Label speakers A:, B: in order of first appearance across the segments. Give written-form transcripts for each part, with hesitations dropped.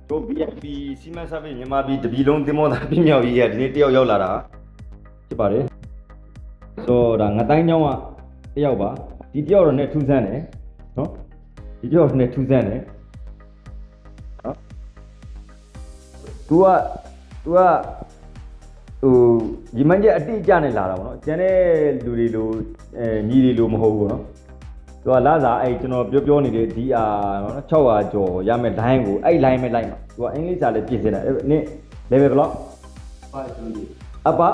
A: တို့ BFP စီမံစာပေမြန်မာပြည်တပြည်လုံးသင်္ဘောသားပြမြောက်ရေးကဒီနေ့တယောက်ရောက်လာတာဖြစ်ပါတယ်ဆိုတော့ငတိုင်းကျောင်းကတယောက်ပါဒီတယောက်တော့နဲ့ထူးဆန်းတယ်နော်ဒီတယောက်နဲ့ထူးဆန်းတယ်နော် तू ကဟိုဒီမန်းကျအတိအကျနဲ့လာတာပေါ့နော်ကျန်တဲ့လူတွေလိုညီတွေလိုမဟုတ်ဘူးနော်သူကလာစားအဲ့ကျွန်တော်ပြောနေတဲ့ဒီနော်600ကျော်ရမယ် line ကိုအဲ့ line ပဲလိုက်မှာသူကအင်္ဂလိပ်စာလည်းပြင်ဆင်တာနင်း level ဘယ်လောက် upper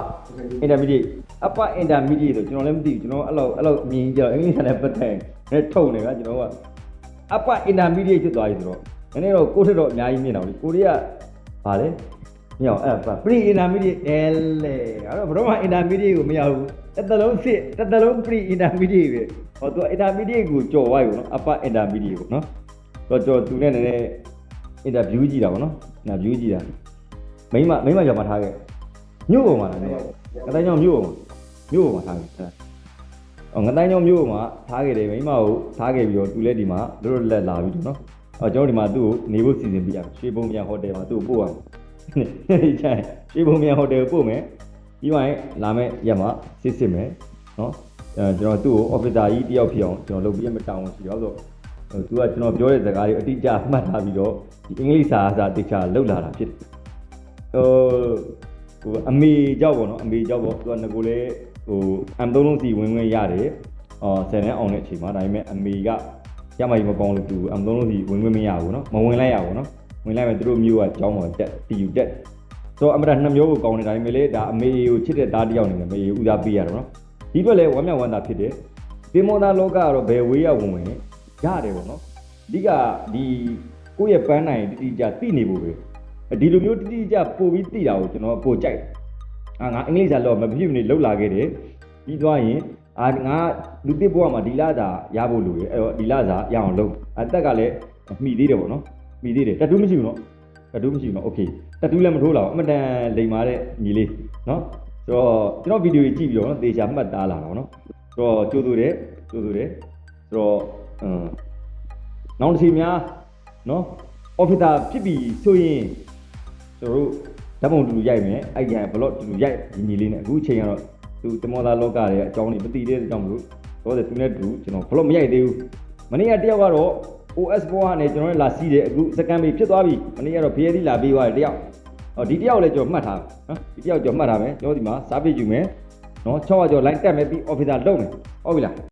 A: intermediate upper intermediate ဆိုကျွန်တော်လည်းမသိဘူးကျွန်တော်အဲ့လိုမြင်ကြတော့အင်္ဂလိပ်စာနဲ့ပတ်သက်နဲ့ထုံနေကကျွန်တော်က upper intermediate ဖြစ်သွားပြီဆိုတော့နည်းနည်းတော့ကိုယ့်ထက်တော့အများကြီးမြင်တော့လေကိုရီးယားဗာလေမရအောင်အဲ့ pre intermediate လေအဲ့တော့ဘယ်တော့မှ intermediate ကိုမရဘူးတစ်သလုံးစစ်တစ်သလုံး pre intermediate ပဲဟောသူ intermediate ကိုကြော်သွားပြီပေါ့နော် upper intermediate ကိုနော်တော့ကြော်သူနဲ့နည်းနည်း interview ကြည့်တာပေါ့နော် interview ကြည့်တာမိမကြော်မှထားခဲ့မြို့ပေါ်မှာလည်းငတိုင်းကျောင်းမြို့ပေါ်မှာထားခဲ့ငတိုင်းကျောင်းမြို့ပေါ်မှာထားခဲ့တယ်မိမကိုထားခဲ့ပြီးတော့သူလည်းဒီမှာတို့လက်လာပြီနော်ကျွန်တော်ဒီမှာသူ့ကိုနေဖို့စီစဉ်ပြရရွှေဘုံမြန်ဟိုတယ်မှာသူ့ကိုပို့ရမယ်ချာရွှေဘုံမြန်ဟိုတယ်ကိုပို့မယ်ပြီးမှလာမယ်ရက်မှာစစ်မယ်နော်ကျွန်တော်သူ့ကို officer ကြီးတယောက်ဖြစ်အောင်ကျွန်တော်လုပ်ပြီးမတောင်းရှိတော့ဆိုသူကကျွန်တော်ပြောတဲ့စကားတွေအတိအကျမှတ်ထားပြီးတော့ဒီအင်္ဂလိပ်စာတေချာလောက်လာတာဖြစ်တယ်ဟိုအမေကြောက်ပေါ့နော်အမေကြောက်ပေါ့သူကငကိုလေဟို M3 လုံးစီဝင်ရတယ်10နဲ့အောင်တဲ့အချိန်မှာဒါပေမဲ့အမေကရမကြီးမကောင်းလို့သူ M3 လုံးစီဝင်မရဘူးနော်မဝင်လိုက်ရဘူးနော်ဝင်လိုက်မယ်သူတို့မျိုးကကြောင်းပေါ်တက်တီယူတက်ဆိုတော့အမတာနှစ်မျိုးကိုကောင်းနေဒါပေမဲ့လေဒါအမေကိုချစ်တဲ့သားတစ်ယောက်နေတယ်အမေကိုဦးစားပေးရတော့နော်ဒီဘက်လည်းဝမ်းမြောက်ဝမ်းသာဖြစ်တယ်သင်္ဘောသားလောကကတော့ဘယ်ဝေးရဝင်ရတယ်ပေါ့နော်အဓိကဒီကိုယ့်ရဲ့ပန်းနိုင်တိတိကျသိနေဖို့ပဲဒီလိုမျိုးတိတိကျပို့ပြီးသိတာကိုကျွန်တော်ပို့ကြိုက်ငါအင်္ဂလိပ်စာတော့မဖြစ်မနေလောက်လာခဲ့တယ်ပြီးသွားရင်ငါလူတစ်ဘဝမှာဒီလစာရဖို့လိုရအဲ့တော့ဒီလစာရအောင်လုပ်အသက်ကလည်းမှီသေးတယ်ပေါ့နော်မှီသေးတယ်တတူးမရှိဘူးနော်တတူးမရှိဘူးနော်โอเคတတူးလည်းမထိုးလာဘူးအမတန်လိမ်မာတဲ့ညီလေးနော်ဆိုတော့ကျွန်တော်ဗီဒီယိုကြီးကြည့်ပြီးတော့နော်သေချာမှတ်သားလာတာပေါ့နော်ဆိုတော့ကြိုးဆိုတယ်ဆိုတော့နောက်တစ်ချိန်များနော် officer ဖြစ်ပြီးဆိုရင်ကျွန်တော်တို့ဓာတ်ပုံတူရိုက်မယ်အဲ့ဒီဘလော့တူရိုက်ညီလေးနဲ့အခုအချိန်ကတော့သူတမောသားလောကရဲ့အကြောင်းတွေမသိသေးတဲ့အကြောင်းမလို့တော့သူနဲ့တူကျွန်တော်ဘလော့မရိုက်သေးဘူးမနေ့ကတယောက်ကတော့ OS ဘောကနေကျွန်တော်လည်းလာစီးတယ်အခုစကန်ပေဖြစ်သွားပြီမနေ့ကတော့ BLD လာပေးသွားတယ်တယောက်ဒီတယောက်လည်းကျွန်တော်မှတ်ထားနော်ဒီတယောက်ကျွန်တော်မှတ်ထားမယ်ကျွန်တော်ဒီမှာစားပေးယူမယ်နော်600ကျော် line တက်မယ်ပြီး officer လုပ်မယ်ဟုတ်ပြီလား